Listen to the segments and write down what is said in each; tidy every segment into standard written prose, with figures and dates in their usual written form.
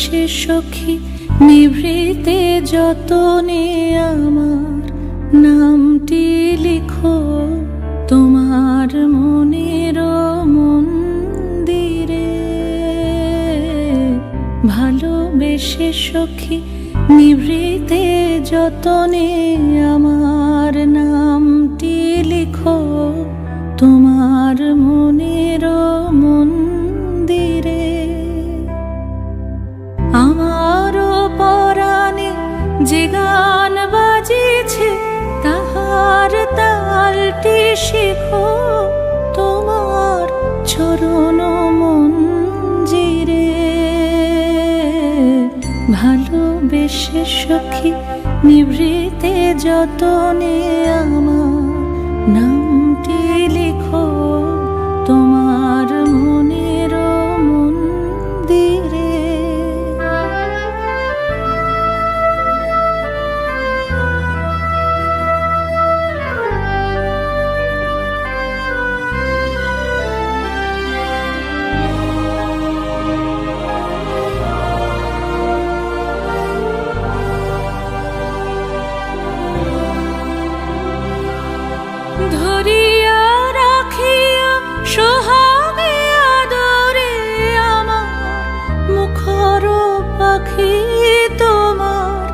ভালোবেসে সখী নিভৃতে যতনে আমার নামটি লিখো তোমার মনের মন্দিরে। ভালোবেসে সখী নিভৃতে যতনে আমার নামটি লিখো তোমার মনের মন্দিরে। আমারও পরাণে যে গান বাজিছে তাহার তালটি শিখো তোমার চরণ মঞ্জিরে। ভালোবেসে সখী নিভৃতে যতনে আমার নামটি লিখো তোমার মনের মন্দিরে। ধরিয়া রাখিয়া সোহাগে আদরে আমার মুখর পাখি তোমার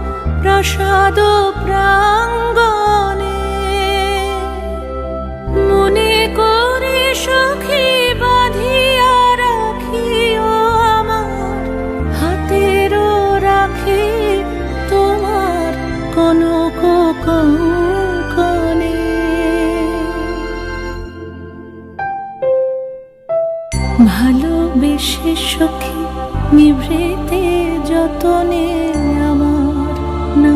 প্রাসাদ প্রাঙ্গণে। মনে করে সখী বাঁধিয়া রাখিও আমার হাতের রাখি তোমার কনক কঙ্কণে। ভালোবেসে সখী নিভৃতে যতনে আমার না